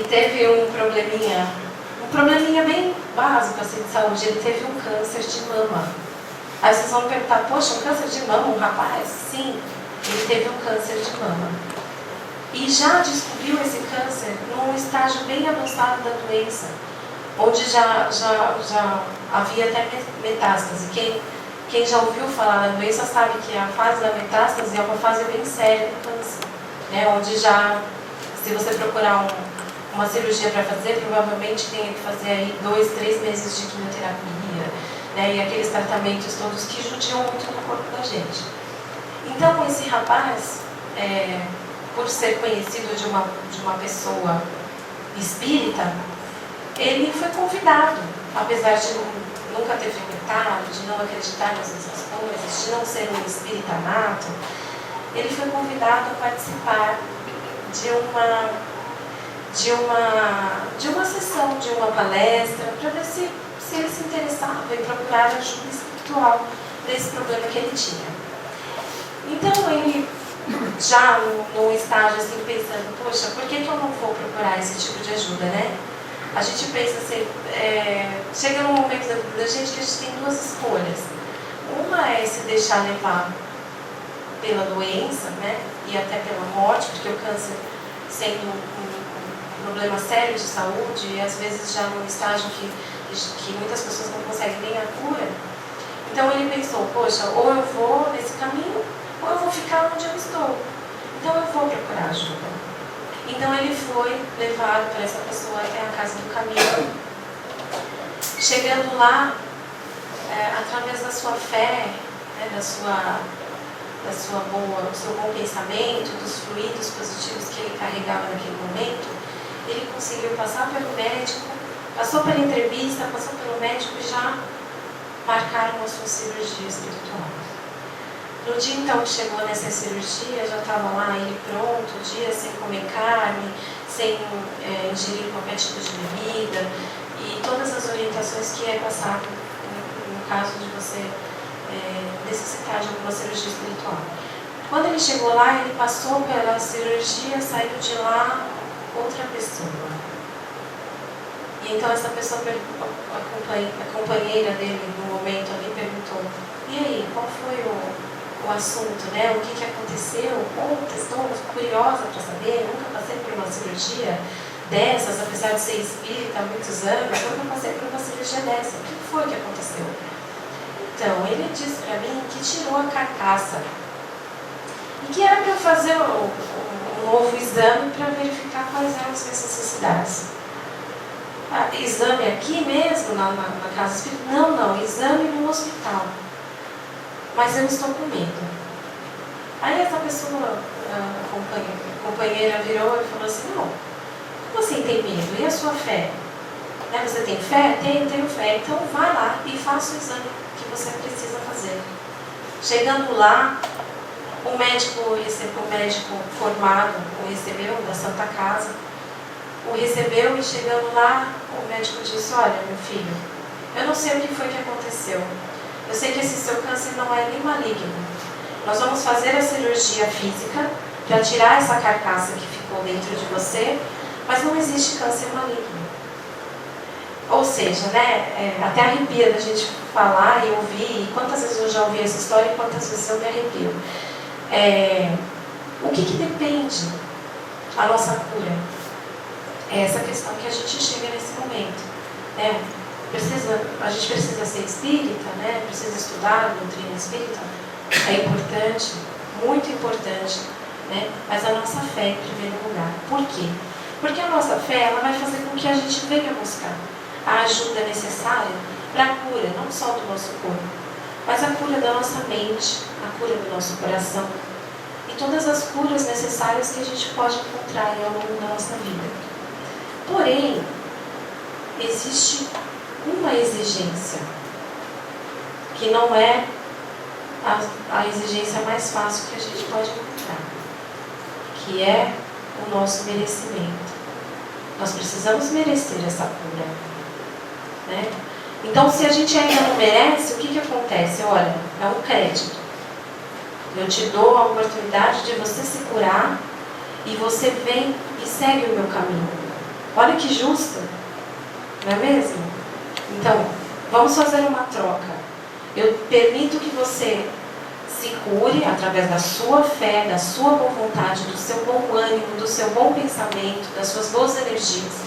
teve um probleminha bem básico assim, de saúde. Ele teve um câncer de mama. Aí vocês vão perguntar, poxa, um câncer de mama, um rapaz? Sim, ele teve um câncer de mama. E já descobriu esse câncer num estágio bem avançado da doença, onde já havia até metástase. Quem já ouviu falar da doença sabe que a fase da metástase é uma fase bem séria do câncer, né? Onde já, se você procurar uma cirurgia para fazer, provavelmente tem que fazer aí 2, 3 meses de quimioterapia, né? E aqueles tratamentos todos que judiam muito do corpo da gente. Então, esse rapaz, por ser conhecido de uma pessoa espírita, ele foi convidado, apesar de nunca ter frequentado, de não acreditar nas mesmas coisas, de não ser um espírita nato, ele foi convidado a participar de uma sessão, de uma palestra, para ver se ele se interessava em procurar ajuda espiritual para esse problema que ele tinha. Então ele, já num estágio assim, pensando, poxa, por que eu não vou procurar esse tipo de ajuda, né? A gente pensa assim, chega num momento da vida da gente que a gente tem duas escolhas. Uma é se deixar levar pela doença, né? E até pela morte, porque o câncer, sendo um problema sério de saúde, e às vezes já num estágio que muitas pessoas não conseguem nem a cura. Então ele pensou, poxa, ou eu vou nesse caminho, ou eu vou ficar onde eu estou. Então eu vou procurar ajuda. Então ele foi levado para essa pessoa até a casa do caminho. Chegando lá, através da sua fé, né, do seu bom pensamento, dos fluidos positivos que ele carregava naquele momento, ele conseguiu passar pelo médico, passou pela entrevista, passou pelo médico e já marcaram a sua cirurgia espiritual. No dia então que chegou nessa cirurgia, já estava lá ele pronto, o dia sem comer carne, sem ingerir qualquer tipo de bebida, e todas as orientações que é passado no caso de você necessitar de alguma cirurgia espiritual. Quando ele chegou lá, ele passou pela cirurgia, saiu de lá outra pessoa. E então essa pessoa, a companheira dele no momento ali, perguntou, e aí, qual foi o assunto, né? O que aconteceu? Estou curiosa para saber, nunca passei por uma cirurgia dessas, apesar de ser espírita há muitos anos, nunca passei por uma cirurgia dessa. O que foi que aconteceu? Então, ele disse para mim que tirou a carcaça e que era para eu fazer um novo exame para verificar quais eram as minhas necessidades. Exame aqui mesmo, na casa espírita? Não, exame no hospital. Mas eu estou com medo. Aí essa pessoa, a companheira virou e falou assim, não, como assim tem medo? E a sua fé? Né? Você tem fé? Tenho fé. Então vai lá e faça o exame que você precisa fazer. Chegando lá, o médico formado o recebeu da Santa Casa, o recebeu e chegando lá, o médico disse, olha meu filho, eu não sei o que foi que aconteceu. Eu sei que esse seu câncer não é nem maligno. Nós vamos fazer a cirurgia física para tirar essa carcaça que ficou dentro de você, mas não existe câncer maligno. Ou seja, né, até arrepia da gente falar e ouvir, e quantas vezes eu já ouvi essa história e quantas vezes eu me arrepio. O que depende a nossa cura? É essa questão que a gente chega nesse momento. Né? A gente precisa ser espírita, né? Precisa estudar a doutrina espírita. É importante, muito importante, né? Mas a nossa fé em primeiro lugar. Por quê? Porque a nossa fé ela vai fazer com que a gente venha buscar a ajuda necessária para a cura, não só do nosso corpo, mas a cura da nossa mente, a cura do nosso coração e todas as curas necessárias que a gente pode encontrar ao longo da nossa vida. Porém, existe uma exigência que não é a exigência mais fácil que a gente pode encontrar, que é o nosso merecimento. Nós precisamos merecer essa cura, né? Então, se a gente ainda não merece, o que acontece? Olha, é um crédito. Eu te dou a oportunidade de você se curar e você vem e segue o meu caminho. Olha que justo, não é mesmo? Então, vamos fazer uma troca. Eu permito que você se cure através da sua fé, da sua boa vontade, do seu bom ânimo, do seu bom pensamento, das suas boas energias.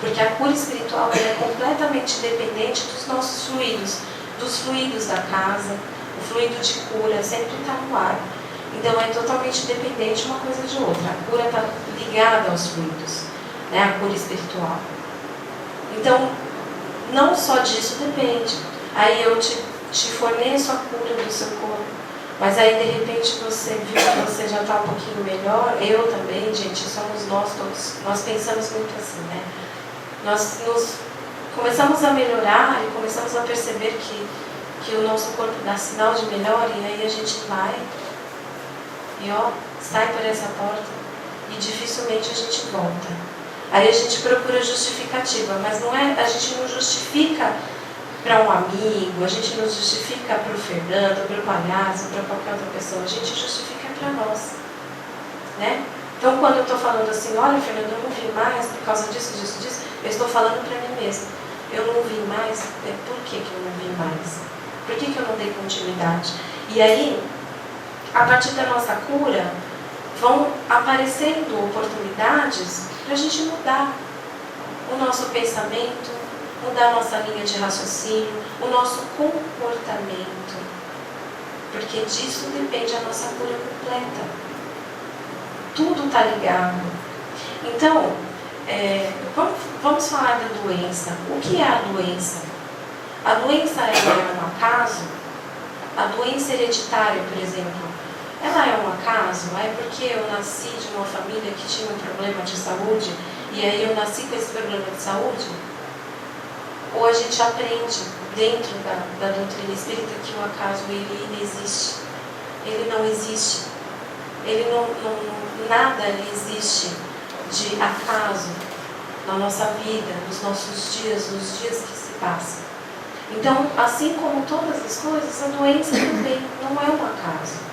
Porque a cura espiritual é completamente dependente dos nossos fluidos, dos fluidos da casa. O fluido de cura sempre está no ar. Então é totalmente dependente uma coisa de outra. A cura está ligada aos fluidos, né? A cura espiritual. Então, não só disso depende. Aí eu te forneço a cura do seu corpo, mas aí de repente você viu que você já está um pouquinho melhor. Eu também, gente, somos nós todos. Nós pensamos muito assim, né? Nós começamos a melhorar e começamos a perceber que o nosso corpo dá sinal de melhora, e aí a gente vai e sai por essa porta e dificilmente a gente volta. Aí a gente procura justificativa, mas não é, a gente não justifica para um amigo, a gente não justifica para o Fernando, para o palhaço, para qualquer outra pessoa, a gente justifica para nós, né? Então quando eu estou falando assim, olha Fernando, eu não vi mais por causa disso, eu estou falando para mim mesma. Eu não vi mais, por que eu não vi mais? Por que eu não dei continuidade? E aí, a partir da nossa cura, vão aparecendo oportunidades para a gente mudar o nosso pensamento, mudar a nossa linha de raciocínio, o nosso comportamento. Porque disso depende a nossa cura completa. Tudo está ligado. Então, vamos falar da doença. O que é a doença? A doença é um acaso? A doença hereditária, por exemplo, ela é um acaso? É porque eu nasci de uma família que tinha um problema de saúde e aí eu nasci com esse problema de saúde? Ou a gente aprende dentro da doutrina espírita que o acaso ele inexiste? Ele não existe. Nada existe de acaso na nossa vida, nos nossos dias, nos dias que se passam. Então, assim como todas as coisas, a doença também não é um acaso.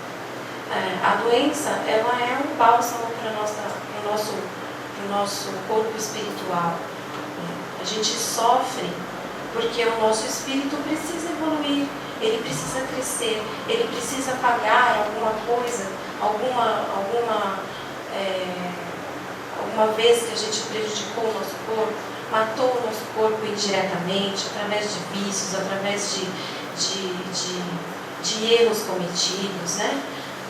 A doença, ela é um bálsamo para o nosso corpo espiritual. A gente sofre porque o nosso espírito precisa evoluir, ele precisa crescer, ele precisa pagar alguma coisa, alguma vez que a gente prejudicou o nosso corpo, matou o nosso corpo indiretamente, através de vícios, através de erros cometidos, né?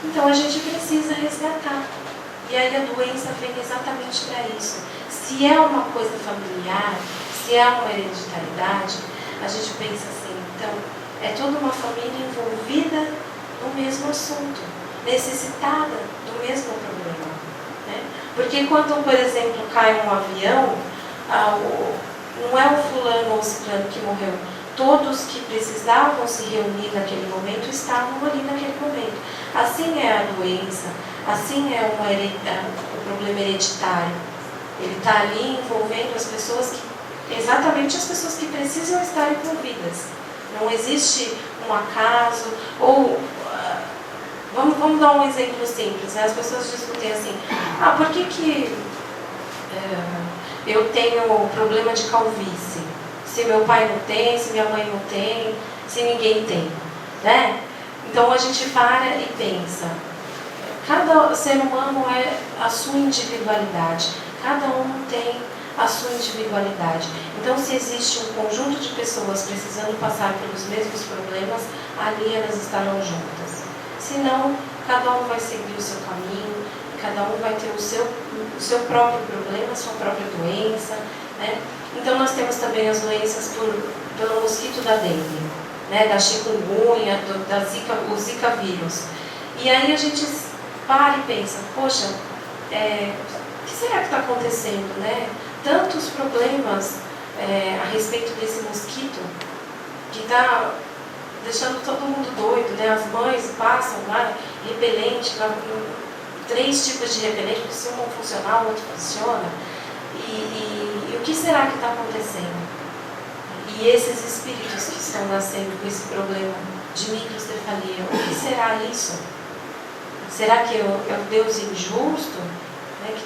Então a gente precisa resgatar. E aí a doença vem exatamente para isso. Se é uma coisa familiar, se é uma hereditariedade, a gente pensa assim, então, é toda uma família envolvida no mesmo assunto, necessitada do mesmo problema, né? Porque quando, por exemplo, cai um avião, não é o fulano ou o ciclano que morreu. Todos que precisavam se reunir naquele momento estavam ali naquele momento. Assim é a doença, assim é o problema hereditário. Ele está ali envolvendo as pessoas exatamente as pessoas que precisam estar envolvidas. Não existe um acaso, ou vamos dar um exemplo simples, né? As pessoas discutem assim, por que eu tenho problema de calvície? Se meu pai não tem, se minha mãe não tem, se ninguém tem, né? Então a gente para e pensa, cada ser humano é a sua individualidade, cada um tem a sua individualidade. Então, se existe um conjunto de pessoas precisando passar pelos mesmos problemas, ali elas estarão juntas. Senão, cada um vai seguir o seu caminho, cada um vai ter o seu próprio problema, a sua própria doença, né? Então, nós temos também as doenças pelo mosquito da dengue, né? Da chikungunya, o Zika vírus. E aí a gente para e pensa, poxa, o que será que está acontecendo, né? Tantos problemas a respeito desse mosquito que está deixando todo mundo doido, né? As mães passam lá, repelente, 3 tipos de repelente, porque se um não funcionar, o outro funciona. E o que será que está acontecendo? E esses espíritos que estão nascendo com esse problema de microcefalia, o que será isso? Será que é o Deus injusto? Né?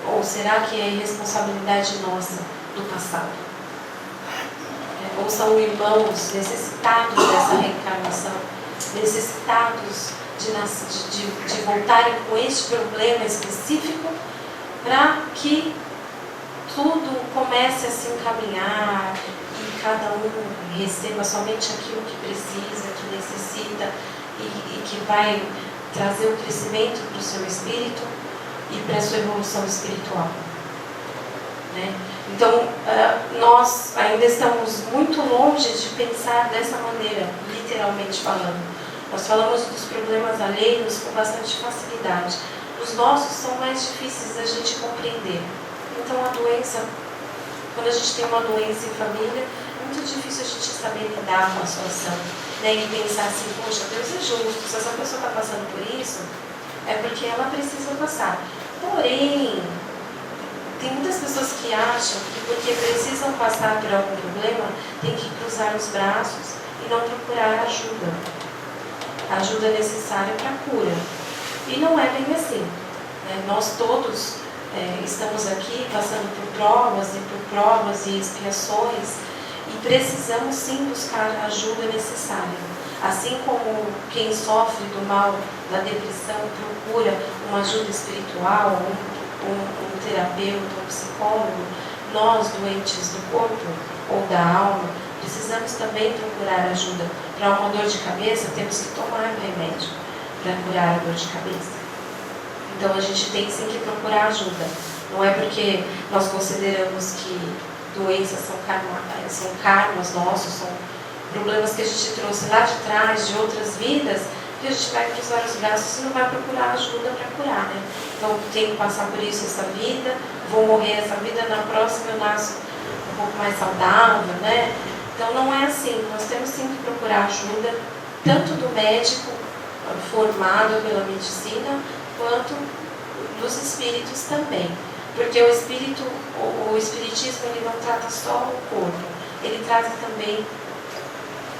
Ou será que é irresponsabilidade nossa do passado? Ou são irmãos necessitados dessa reencarnação, necessitados de voltarem com este problema específico para que tudo comece a se encaminhar e cada um receba somente aquilo que precisa, que necessita e que vai trazer o crescimento para o seu espírito e para a sua evolução espiritual, né? Então, nós ainda estamos muito longe de pensar dessa maneira, literalmente falando. Nós falamos dos problemas alheios com bastante facilidade. Os nossos são mais difíceis da gente compreender. Então, a doença, quando a gente tem uma doença em família, é muito difícil a gente saber lidar com a situação, né? E pensar assim, poxa, Deus é justo, se essa pessoa está passando por isso, é porque ela precisa passar. Porém, tem muitas pessoas que acham que porque precisam passar por algum problema, tem que cruzar os braços e não procurar ajuda. A ajuda necessária para a cura. E não é bem assim, né? Nós todos estamos aqui passando por provas e expiações e precisamos sim buscar a ajuda necessária. Assim como quem sofre do mal da depressão procura uma ajuda espiritual, um terapeuta, um psicólogo, nós doentes do corpo ou da alma precisamos também procurar ajuda. Para uma dor de cabeça temos que tomar remédio para curar a dor de cabeça. Então a gente tem sim que procurar ajuda. Não é porque nós consideramos que doenças são karmas nossos, são problemas que a gente trouxe lá de trás, de outras vidas, que a gente vai cruzar os braços e não vai procurar ajuda para curar, né? Então, tenho que passar por isso essa vida, vou morrer essa vida, na próxima eu nasço um pouco mais saudável, né? Então, não é assim. Nós temos sim que procurar ajuda, tanto do médico formado pela medicina, quanto dos espíritos também. Porque o espiritismo, ele não trata só o corpo, ele trata também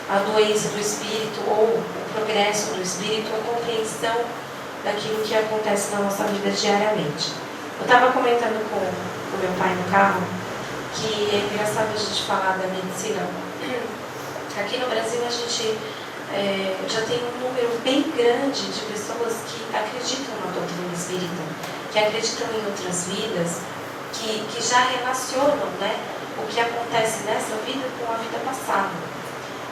a doença do espírito ou o progresso do espírito, a compreensão daquilo que acontece na nossa vida diariamente. Eu estava comentando com o meu pai no carro que é engraçado a gente falar da medicina. Aqui no Brasil a gente já tem um número bem grande de pessoas que acreditam na doutrina espírita, que acreditam em outras vidas, que já relacionam, né, o que acontece nessa vida com a vida passada.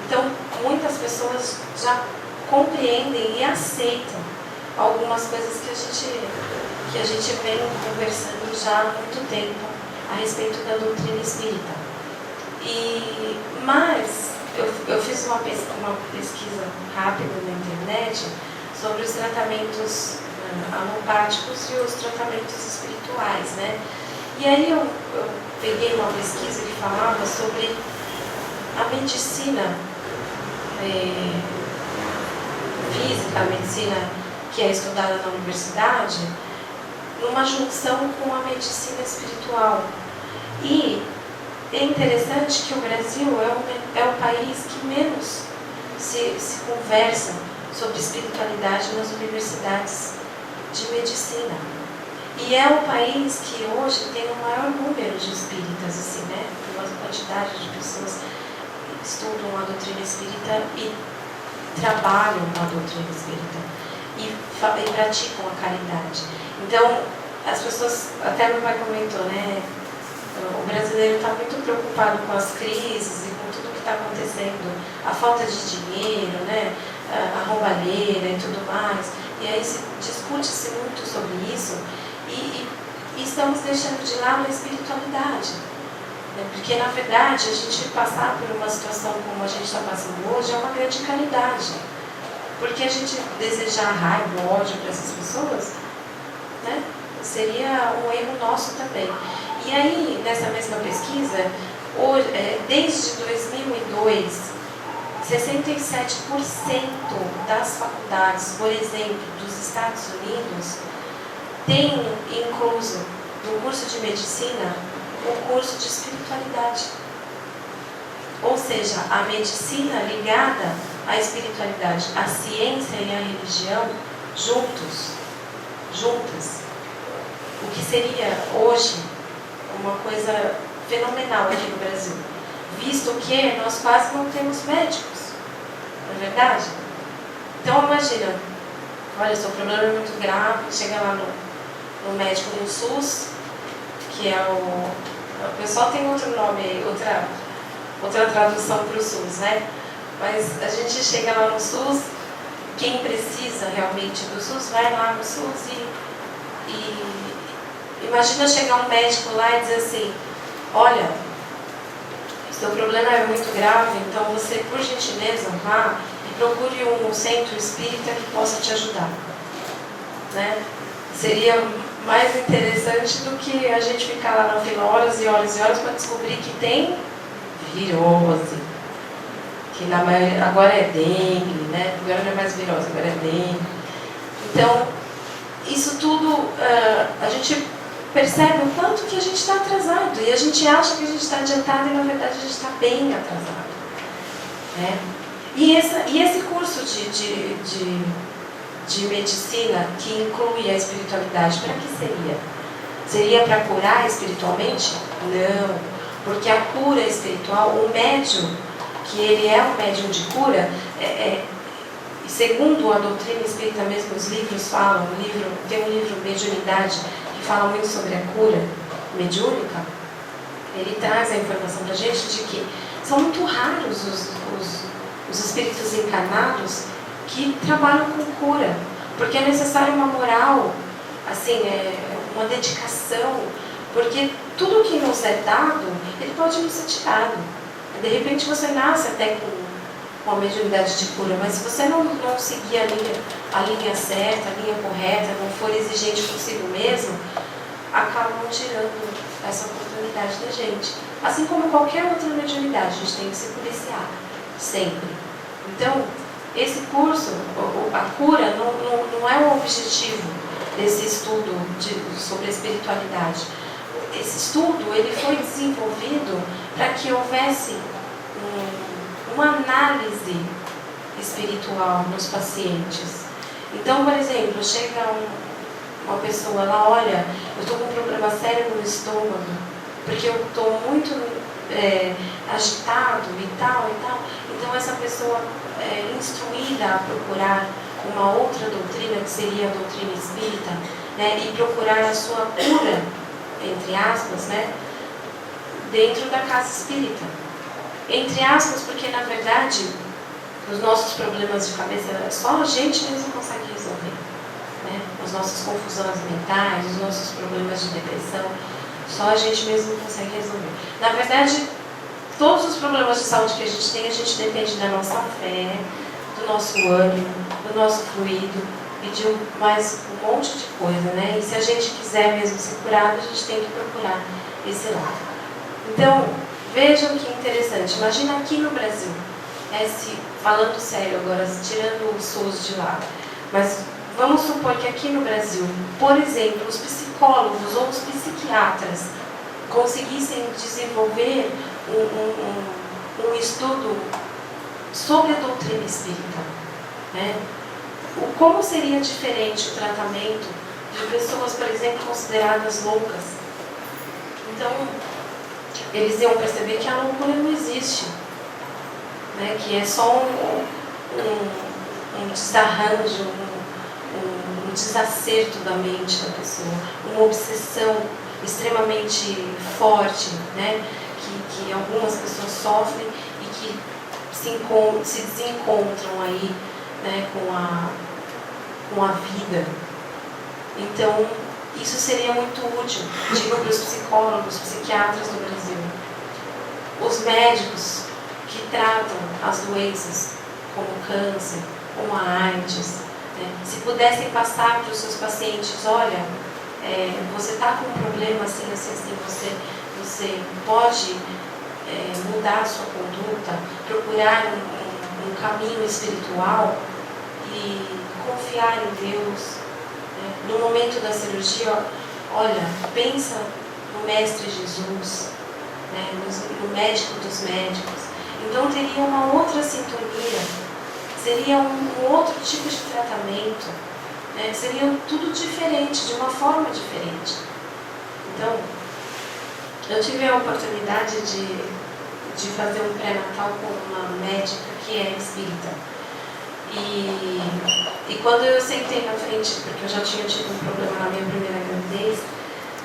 Então, muitas pessoas já compreendem e aceitam algumas coisas que a gente vem conversando já há muito tempo a respeito da doutrina espírita. Mas eu fiz uma pesquisa rápida na internet sobre os tratamentos alopáticos e os tratamentos espirituais, né? E aí eu peguei uma pesquisa que falava sobre a medicina física, a medicina que é estudada na universidade, numa junção com a medicina espiritual. E é interessante que o Brasil é o país que menos se conversa sobre espiritualidade nas universidades de medicina. E é o país que hoje tem o maior número de espíritas, assim, né? Pela quantidade de pessoas que estudam a doutrina espírita e trabalham a doutrina espírita e praticam a caridade. Então, as pessoas, até meu pai comentou, né? O brasileiro está muito preocupado com as crises e com tudo que está acontecendo, a falta de dinheiro, né? A roubalheira e tudo mais. E aí discute-se muito sobre isso e estamos deixando de lado a espiritualidade. Né? Porque, na verdade, a gente passar por uma situação como a gente está passando hoje é uma grande caridade. Porque a gente desejar raiva, ódio para essas pessoas, né? Seria um erro nosso também. E aí, nessa mesma pesquisa, desde 2002, 67% das faculdades, por exemplo, dos Estados Unidos, tem incluso no curso de medicina o curso de espiritualidade. Ou seja, a medicina ligada à espiritualidade, a ciência e a religião juntas. o que seria hoje uma coisa fenomenal aqui no Brasil, visto que nós quase não temos médicos, não é verdade? Então imagina, olha, seu problema é muito grave, chega lá no médico no SUS, que é o pessoal tem outro nome, outra tradução para o SUS, né? Mas a gente chega lá no SUS, quem precisa realmente do SUS vai lá no SUS e imagina chegar um médico lá e dizer assim, olha, seu problema é muito grave, então você, por gentileza, vá e procure um centro espírita que possa te ajudar, né? Seria mais interessante do que a gente ficar lá na fila horas e horas e horas para descobrir que tem virose, que na maioria, agora é dengue, né? Agora não é mais virose, agora é dengue. Então, isso tudo, a gente percebe o quanto que a gente está atrasado, e a gente acha que a gente está adiantado e na verdade a gente está bem atrasado, né? E esse curso de medicina que inclui a espiritualidade, para que seria? Seria para curar espiritualmente? Não, porque a cura espiritual, o médium, que ele é um médium de cura, segundo a doutrina espírita mesmo, os livros falam, tem um livro Mediunidade, que fala muito sobre a cura mediúnica, ele traz a informação para a gente de que são muito raros os espíritos encarnados que trabalham com cura, porque é necessário uma moral, assim, uma dedicação, porque tudo que nos é dado, ele pode nos ser tirado. De repente você nasce até com a mediunidade de cura, mas se você não seguir a linha certa, a linha correta, não for exigente consigo mesmo, acabam tirando essa oportunidade da gente. Assim como qualquer outra mediunidade, a gente tem que se policiar, sempre. Então, esse curso, a cura, não é o objetivo desse estudo sobre a espiritualidade. Esse estudo ele foi desenvolvido para que houvesse uma análise espiritual nos pacientes. Então, por exemplo, chega uma pessoa lá, olha, eu estou com um problema sério no estômago, porque eu estou muito agitado e tal. Então essa pessoa é instruída a procurar uma outra doutrina, que seria a doutrina espírita, né, e procurar a sua cura, entre aspas, né, dentro da casa espírita. Entre aspas, porque na verdade os nossos problemas de cabeça só a gente mesmo consegue resolver, né? As nossas confusões mentais, os nossos problemas de depressão, só a gente mesmo consegue resolver. Na verdade, todos os problemas de saúde que a gente depende da nossa fé, do nosso ânimo, do nosso fluido e de mais um monte de coisa, né? E se a gente quiser mesmo ser curado, a gente tem que procurar esse lado. Então, vejam que interessante. Imagina aqui no Brasil, falando sério agora, tirando o SUS de lado, mas vamos supor que aqui no Brasil, por exemplo, os psicólogos ou os psiquiatras conseguissem desenvolver um estudo sobre a doutrina espírita, né? Como seria diferente o tratamento de pessoas, por exemplo, consideradas loucas? Então, eles iam perceber que a loucura não existe, né? Que é só um desarranjo, um desacerto da mente da pessoa, uma obsessão extremamente forte, né? Que algumas pessoas sofrem e que se desencontram aí, né, com a vida. Então, isso seria muito útil, digo para os psicólogos, psiquiatras do Brasil. Os médicos que tratam as doenças, como câncer, como a AIDS, né, se pudessem passar para os seus pacientes, olha, você está com um problema assim, você pode mudar a sua conduta, procurar um caminho espiritual e confiar em Deus. Né? No momento da cirurgia, olha, pensa no Mestre Jesus, né? No médico dos médicos. Então teria uma outra sintonia, seria um outro tipo de tratamento, né? Seria tudo diferente, de uma forma diferente. Então, eu tive a oportunidade de fazer um pré-natal com uma médica que é espírita. E quando eu sentei na frente, porque eu já tinha tido um problema na minha primeira gravidez,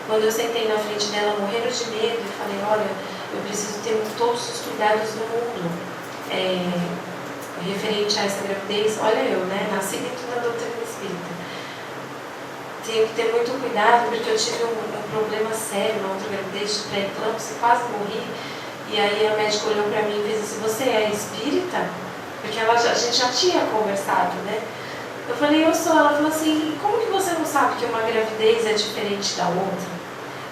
quando eu sentei na frente dela morrendo de medo e falei, olha, eu preciso ter todos os cuidados do mundo referente a essa gravidez, olha eu, né, nasci dentro da doutrina espírita. Tenho que ter muito cuidado porque eu tive um problema sério na outra gravidez de pré-eclâmpsia, quase morri. E aí a médica olhou para mim e fez assim, você é espírita? Porque a gente já tinha conversado, né? Eu falei, eu sou. Ela falou assim, como que você não sabe que uma gravidez é diferente da outra?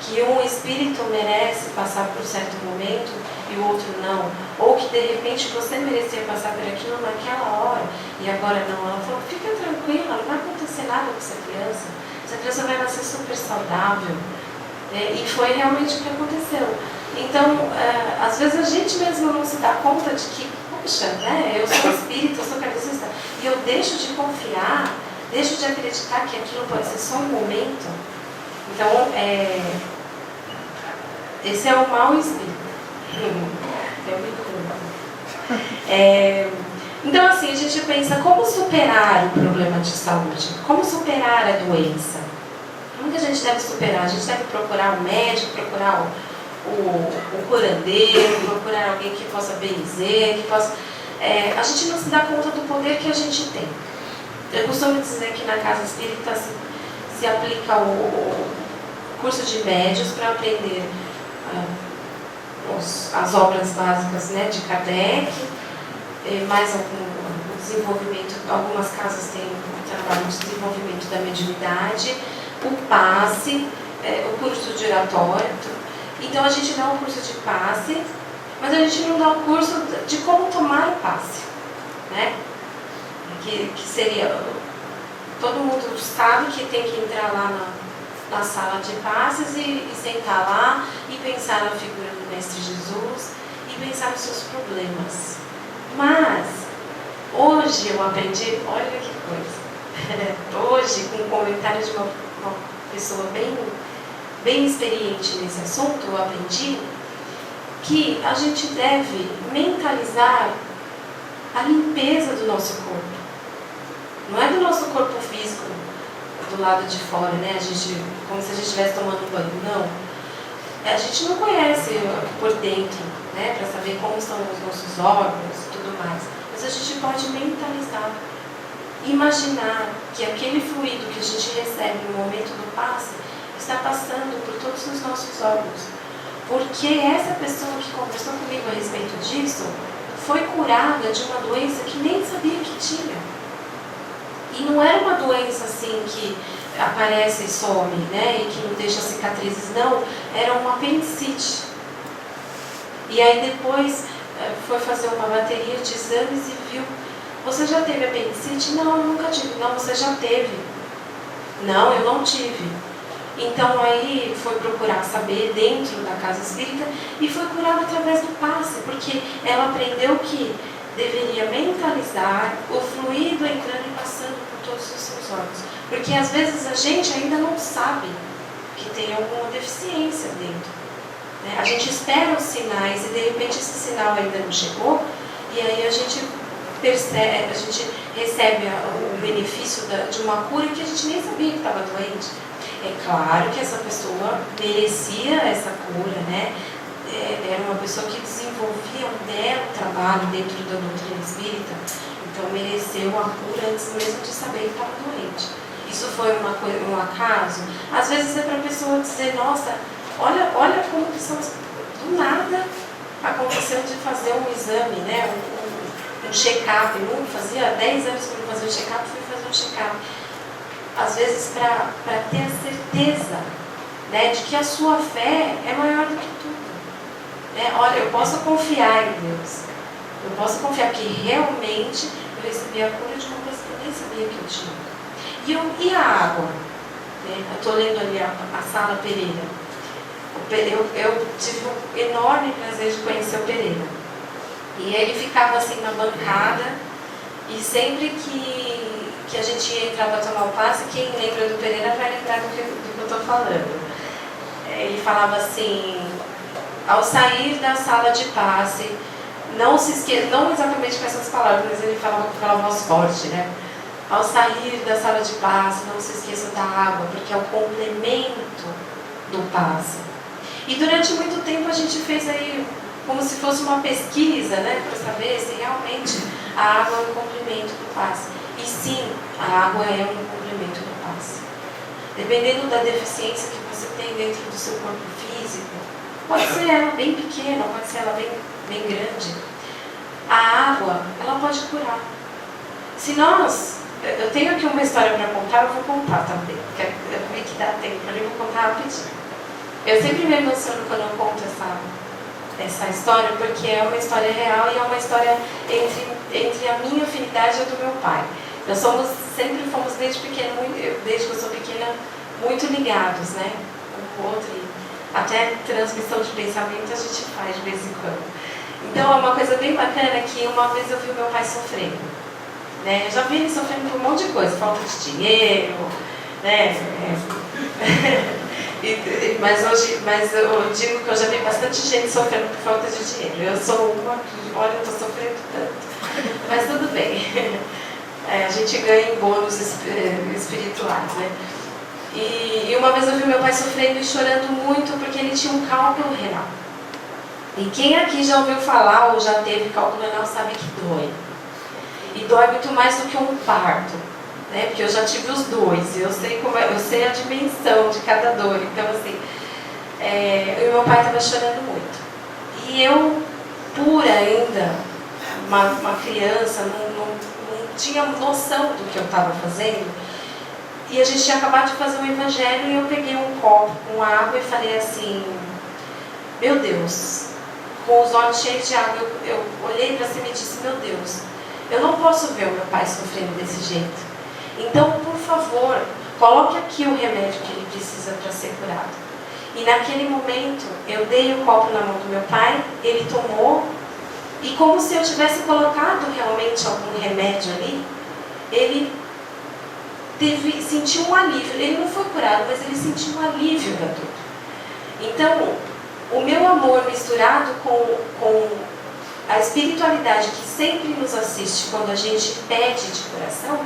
Que um espírito merece passar por certo momento e o outro não? Ou que de repente você merecia passar por aquilo naquela hora e agora não? Ela falou, fica tranquila, não vai acontecer nada com essa criança vai nascer super saudável. E foi realmente o que aconteceu. Então, às vezes a gente mesmo não se dá conta de que, puxa, né, eu sou espírita, eu sou kardecista, e eu deixo de confiar, deixo de acreditar que aquilo pode ser só um momento. Então, esse é o mau espírito. Eu me culpo. Então, assim, a gente pensa como superar o problema de saúde, como superar a doença. Como que a gente deve superar? A gente deve procurar um médico, procurar o curandeiro, procurar alguém que possa benzer, que possa... a gente não se dá conta do poder que a gente tem. Eu costumo dizer que na casa espírita se aplica o curso de médios para aprender as obras básicas, né, de Kardec, mais algum desenvolvimento, algumas casas têm um trabalho de desenvolvimento da mediunidade, o passe, o curso de oratório. Então a gente dá um curso de passe, mas a gente não dá o curso de como tomar o passe, né? Que seria, todo mundo sabe que tem que entrar lá na sala de passes e sentar lá e pensar na figura do Mestre Jesus e pensar nos seus problemas. Mas hoje eu aprendi, olha que coisa, hoje com o comentário de uma pessoa bem experiente nesse assunto, eu aprendi que a gente deve mentalizar a limpeza do nosso corpo. Não é do nosso corpo físico, do lado de fora, né? Como se a gente estivesse tomando um banho, não. A gente não conhece por dentro, né? Para saber como estão os nossos órgãos e tudo mais. Mas a gente pode mentalizar, imaginar que aquele fluido que a gente recebe no momento do passe está passando por todos os nossos órgãos. Porque essa pessoa que conversou comigo a respeito disso foi curada de uma doença que nem sabia que tinha. E não era uma doença assim que aparece e some, né? E que não deixa cicatrizes, não. Era uma apendicite. E aí depois foi fazer uma bateria de exames e viu: você já teve apendicite? Não, eu nunca tive. Não, você já teve. Não, eu não tive. Então aí foi procurar saber dentro da casa espírita e foi curada através do passe, porque ela aprendeu que deveria mentalizar o fluido entrando e passando por todos os seus órgãos. Porque às vezes a gente ainda não sabe que tem alguma deficiência dentro, né? A gente espera os sinais e de repente esse sinal ainda não chegou e aí a gente percebe, a gente recebe o benefício de uma cura que a gente nem sabia que estava doente. É claro que essa pessoa merecia essa cura, né? Era uma pessoa que desenvolvia um belo trabalho dentro da doutrina espírita, então mereceu a cura antes mesmo de saber que estava doente. Isso foi um acaso? Às vezes é para a pessoa dizer: nossa, olha como que são, do nada aconteceu de fazer um exame, né? Um check-up. Fazia 10 anos que eu não fazia um check-up, fui fazer um check-up. Às vezes para ter a certeza, né, de que a sua fé é maior do que tudo. Olha, eu posso confiar em Deus. Eu posso confiar que realmente eu recebi a cura de uma coisa que eu nem sabia que eu tinha. E a água? Eu estou lendo ali a Sala Pereira. Eu tive um enorme prazer de conhecer o Pereira. E ele ficava assim na bancada e sempre que a gente ia entrar para tomar o passe, quem lembra do Pereira vai lembrar do que eu estou falando. ele falava assim, ao sair da sala de passe, não se esqueça, não exatamente com essas palavras, mas ele falava com aquela voz forte, né? Ao sair da sala de passe, não se esqueça da água, porque é o complemento do passe. E durante muito tempo a gente fez aí como se fosse uma pesquisa, né, para saber se realmente a água é um complemento do passe. E sim, a água é um complemento do passe. Dependendo da deficiência que você tem dentro do seu corpo físico, pode ser ela bem pequena, pode ser ela bem grande, a água, ela pode curar. Se nós, eu tenho aqui uma história para contar, eu vou contar também, porque eu vi que dá tempo, mas eu vou contar rapidinho. Eu sempre me emociono quando eu conto essa história, porque é uma história real e é uma história entre a minha afinidade e a do meu pai. Nós sempre fomos desde pequeno, desde que eu sou pequena, muito ligados, né? Um com o outro, e até transmissão de pensamento a gente faz de vez em quando. Então é uma coisa bem bacana que uma vez eu vi o meu pai sofrendo, né? Eu já vi ele sofrendo por um monte de coisa, falta de dinheiro, né? Mas eu digo que eu já vi bastante gente sofrendo por falta de dinheiro. Eu sou uma que, olha, eu estou sofrendo tanto. Mas tudo bem. A gente ganha em bônus espirituais, né? E uma vez eu vi meu pai sofrendo e chorando muito porque ele tinha um cálculo renal. E quem aqui já ouviu falar ou já teve cálculo renal sabe que dói. E dói muito mais do que um parto, né? Porque eu já tive os dois, eu sei a dimensão de cada dor. Então, assim, o meu pai estava chorando muito. E eu, pura ainda, uma criança, não tinha noção do que eu estava fazendo. E a gente tinha acabado de fazer um evangelho e eu peguei um copo com água e falei assim, meu Deus, com os olhos cheios de água, eu olhei para cima e disse, meu Deus, eu não posso ver o meu pai sofrendo desse jeito. Então, por favor, coloque aqui o remédio que ele precisa para ser curado. E naquele momento, eu dei o copo na mão do meu pai, ele tomou, e como se eu tivesse colocado realmente algum remédio ali, ele sentiu um alívio. Ele não foi curado, mas ele sentiu um alívio da dor. Então, o meu amor misturado com a espiritualidade que sempre nos assiste quando a gente pede de coração,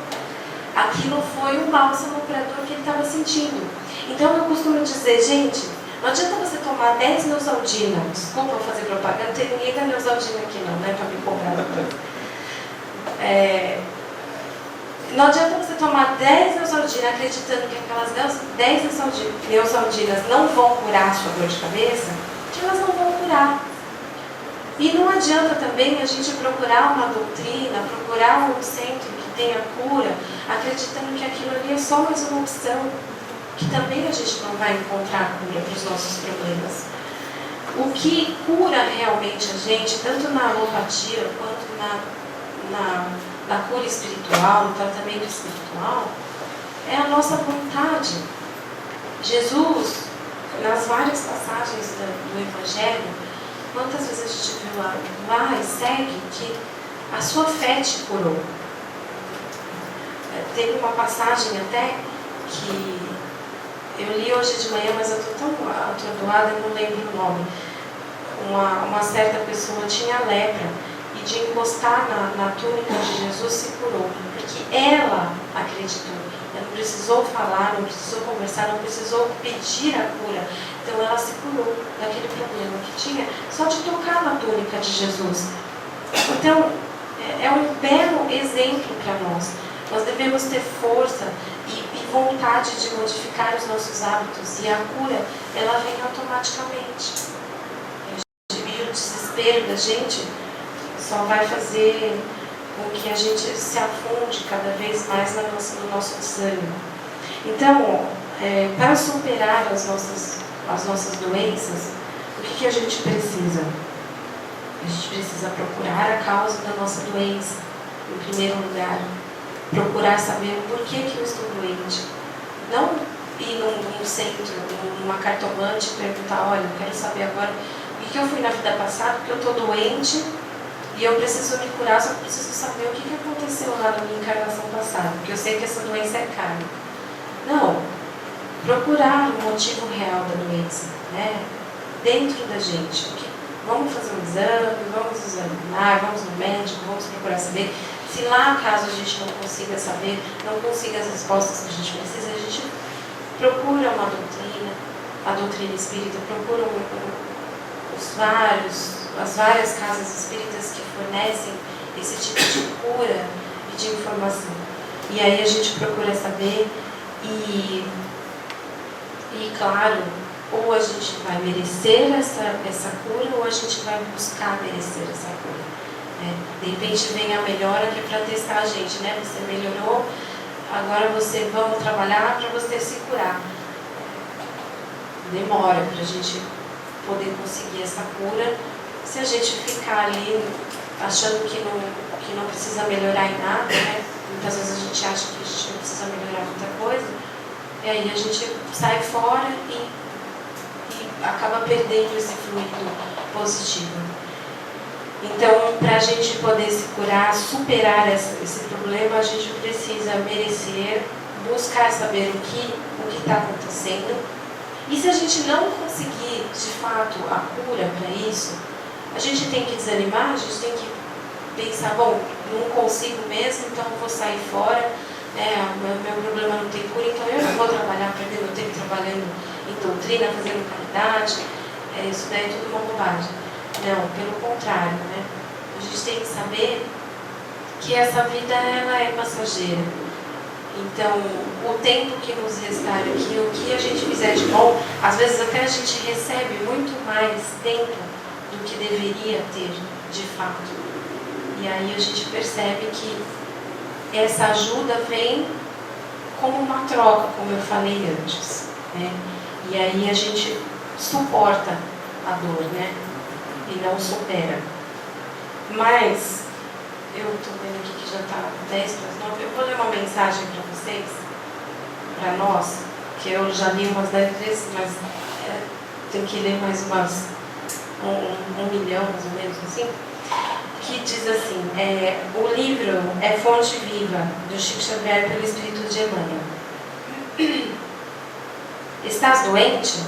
aquilo foi um bálsamo para a dor que ele estava sentindo. Então eu costumo dizer, gente, não adianta você tomar 10 Neosaldina, desculpa fazer propaganda, não tem ninguém da Neosaldina aqui não, né, para me cobrar depois. Não adianta você tomar 10 Neosaldina acreditando que aquelas 10 Neosaldinas não vão curar a sua dor de cabeça, que elas não vão curar. E não adianta também a gente procurar uma doutrina, procurar um centro que tenha cura, acreditando que aquilo ali é só mais uma opção, que também a gente não vai encontrar cura para os nossos problemas. O que cura realmente a gente, tanto na alopatia quanto na cura espiritual, no tratamento espiritual, é a nossa vontade. Jesus, nas várias passagens do Evangelho, quantas vezes a gente viu lá e segue que a sua fé te curou. Teve uma passagem até que eu li hoje de manhã, mas eu estou tão atordoada, eu não lembro o nome. Uma certa pessoa tinha lepra e de encostar na túnica de Jesus se curou, porque ela acreditou. Ela não precisou falar, não precisou conversar, não precisou pedir a cura. Então ela se curou daquele problema que tinha só de tocar na túnica de Jesus. Então é um belo exemplo para nós. Nós devemos ter força e vontade de modificar os nossos hábitos, e a cura, ela vem automaticamente. E o desespero da gente só vai fazer com que a gente se afunde cada vez mais no nosso desânimo. Então, para superar as nossas doenças, o que a gente precisa? A gente precisa procurar a causa da nossa doença, em primeiro lugar. Procurar saber o porquê que eu estou doente. Não ir num centro, numa cartomante e perguntar, olha, eu quero saber agora o que eu fui na vida passada, porque eu estou doente e eu preciso me curar, só que eu preciso saber o que aconteceu lá na minha encarnação passada, porque eu sei que essa doença é carne. Não. procurar o motivo real da doença, né? Dentro da gente. Vamos fazer um exame, vamos examinar, vamos no médico, vamos procurar saber. Se lá, caso a gente não consiga saber, não consiga as respostas que a gente precisa, a gente procura uma doutrina, a doutrina espírita, procura as várias casas espíritas que fornecem esse tipo de cura e de informação. E aí a gente procura saber e claro, ou a gente vai merecer essa cura, ou a gente vai buscar merecer essa cura. De repente vem a melhora que é para testar a gente, né? Você melhorou, agora vamos trabalhar para você se curar. Demora para a gente poder conseguir essa cura. Se a gente ficar ali achando que não precisa melhorar em nada, né? Muitas vezes a gente acha que a gente não precisa melhorar muita coisa, e aí a gente sai fora e acaba perdendo esse fluido positivo. Então, para a gente poder se curar, superar esse problema, a gente precisa merecer, buscar saber o que está acontecendo. E se a gente não conseguir, de fato, a cura para isso, a gente tem que desanimar, a gente tem que pensar, bom, não consigo mesmo, então eu vou sair fora, meu problema não tem cura, então eu não vou trabalhar, perder meu tempo trabalhando em doutrina, fazendo caridade, isso daí é tudo uma bobagem. Não, pelo contrário, né? A gente tem que saber que essa vida ela é passageira. Então, o tempo que nos restar aqui, o que a gente fizer de bom, às vezes até a gente recebe muito mais tempo do que deveria ter, de fato. E aí a gente percebe que essa ajuda vem como uma troca, como eu falei antes, né? E aí a gente suporta a dor, né? E não supera. Mas, eu estou vendo aqui que já está 10 para as 9, eu vou ler uma mensagem para vocês, para nós, que eu já li umas 10 vezes, mas tenho que ler mais umas 1 milhão, mais ou menos, assim, que diz assim, o livro é Fonte Viva, do Chico Xavier pelo Espírito de Emmanuel. Estás doente?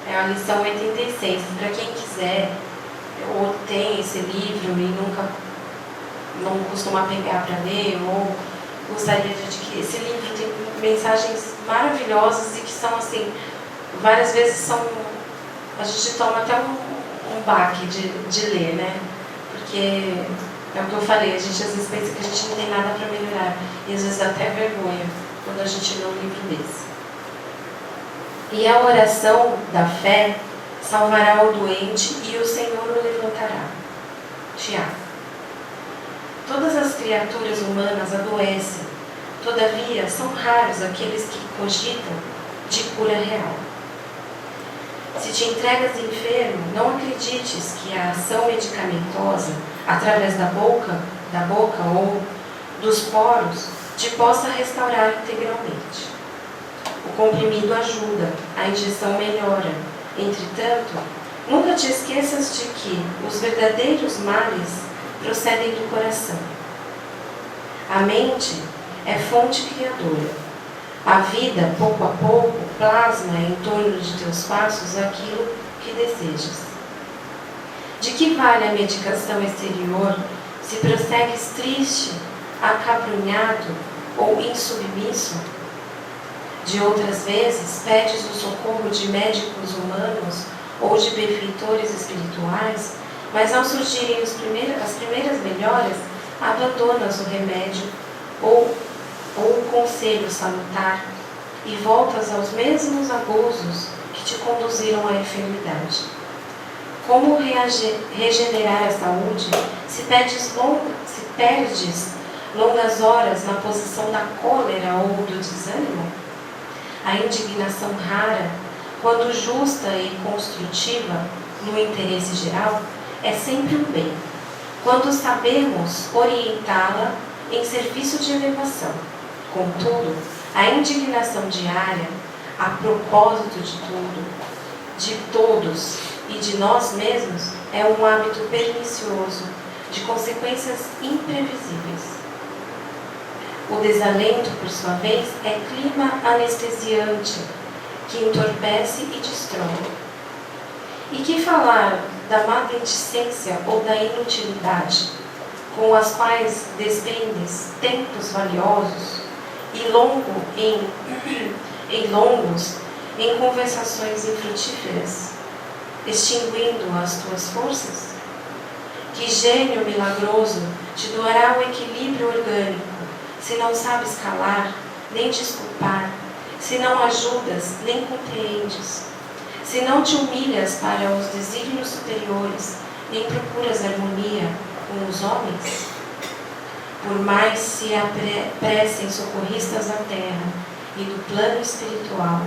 É a lição 86. Para quem quiser, ou tem esse livro e não costuma pegar para ler, ou gostaria de adquirir. Esse livro tem mensagens maravilhosas e que são assim, várias vezes a gente toma até um baque de ler, né? Porque é o que eu falei, a gente às vezes pensa que a gente não tem nada para melhorar, e às vezes dá até vergonha quando a gente lê um livro desse. E a oração da fé salvará o doente e o Senhor o levantará. Tiago. Todas as criaturas humanas adoecem, todavia são raros aqueles que cogitam de cura real. Se te entregas enfermo, não acredites que a ação medicamentosa, através da boca ou dos poros, te possa restaurar integralmente. O comprimido ajuda, a injeção melhora. Entretanto, nunca te esqueças de que os verdadeiros males procedem do coração. A mente é fonte criadora. A vida, pouco a pouco, plasma em torno de teus passos aquilo que desejas. De que vale a medicação exterior se prossegues triste, acabrunhado ou insubmisso? De outras vezes, pedes o socorro de médicos humanos ou de benfeitores espirituais, mas ao surgirem as primeiras melhoras, abandonas o remédio ou o conselho salutar e voltas aos mesmos abusos que te conduziram à enfermidade. Como regenerar a saúde se perdes longas horas na posição da cólera ou do desânimo? A indignação rara, quando justa e construtiva no interesse geral, é sempre um bem, quando sabemos orientá-la em serviço de elevação. Contudo, a indignação diária, a propósito de tudo, de todos e de nós mesmos, é um hábito pernicioso, de consequências imprevisíveis. O desalento, por sua vez, é clima anestesiante, que entorpece e destrói. E que falar da maledicência ou da inutilidade, com as quais despendes tempos valiosos e longos em conversações infrutíferas, extinguindo as tuas forças? Que gênio milagroso te doará o equilíbrio orgânico, se não sabes calar, nem desculpar, se não ajudas, nem compreendes, se não te humilhas para os desígnios superiores, nem procuras harmonia com os homens? Por mais se apressem socorristas da terra e do plano espiritual,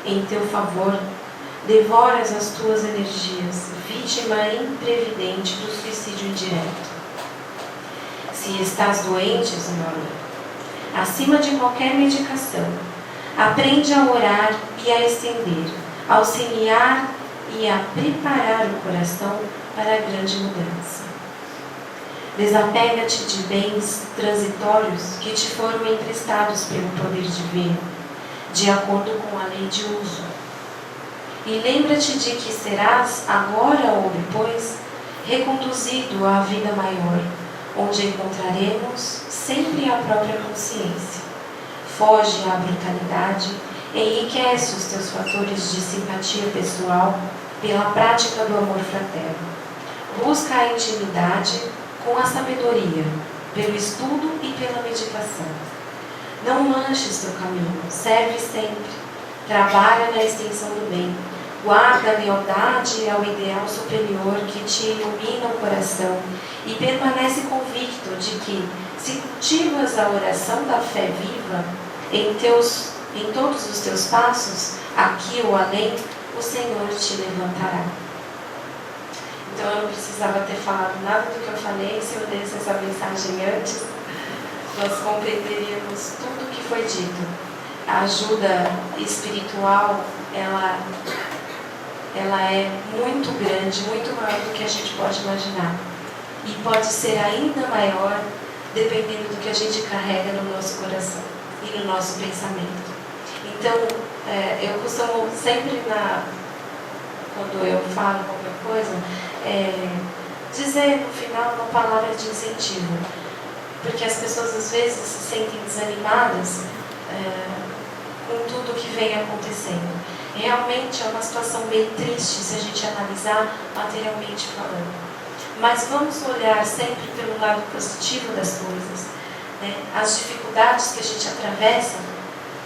em teu favor, devoras as tuas energias, vítima imprevidente do suicídio indireto. Se estás doente, meu amigo, acima de qualquer medicação, aprende a orar e a estender, a auxiliar e a preparar o coração para a grande mudança. Desapega-te de bens transitórios que te foram emprestados pelo poder divino, de acordo com a lei de uso. E lembra-te de que serás, agora ou depois, reconduzido à vida maior, onde encontraremos sempre a própria consciência. Foge à brutalidade, enriquece os teus fatores de simpatia pessoal pela prática do amor fraterno. Busca a intimidade com a sabedoria, pelo estudo e pela meditação. Não manches teu caminho, serve sempre, trabalha na extensão do bem, guarda a lealdade ao ideal superior que te ilumina o coração e permanece convicto de que, se cultivas a oração da fé viva em todos os teus passos, aqui ou além, o Senhor te levantará. Então eu não precisava ter falado nada do que eu falei. Se eu desse essa mensagem antes, nós compreenderíamos tudo o que foi dito. A ajuda espiritual, ela é muito grande, muito maior do que a gente pode imaginar. E pode ser ainda maior dependendo do que a gente carrega no nosso coração e no nosso pensamento. Então, eu costumo sempre, quando eu falo qualquer coisa, dizer no final uma palavra de incentivo. Porque as pessoas às vezes se sentem desanimadas com tudo que vem acontecendo. Realmente é uma situação bem triste se a gente analisar materialmente falando. Mas vamos olhar sempre pelo lado positivo das coisas, né? As dificuldades que a gente atravessa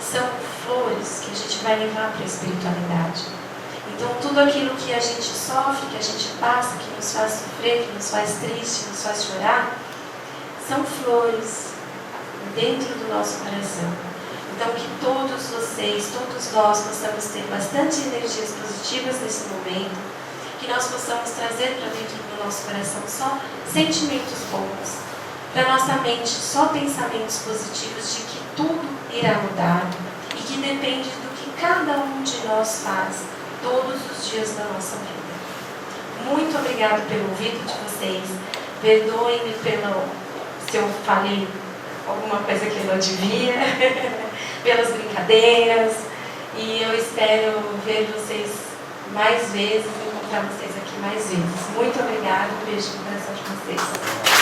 são flores que a gente vai levar para a espiritualidade. Então tudo aquilo que a gente sofre, que a gente passa, que nos faz sofrer, que nos faz triste, nos faz chorar, são flores dentro do nosso coração. Então que todos vocês, todos nós possamos ter bastante energias positivas nesse momento, que nós possamos trazer para dentro do nosso coração só sentimentos bons, para nossa mente só pensamentos positivos de que tudo irá mudar e que depende do que cada um de nós faz todos os dias da nossa vida. Muito obrigada pelo ouvido de vocês. Perdoem-me se eu falei alguma coisa que eu não devia, pelas brincadeiras, e eu espero ver vocês mais vezes, encontrar vocês aqui mais vezes. Muito obrigada, um beijo no coração de vocês.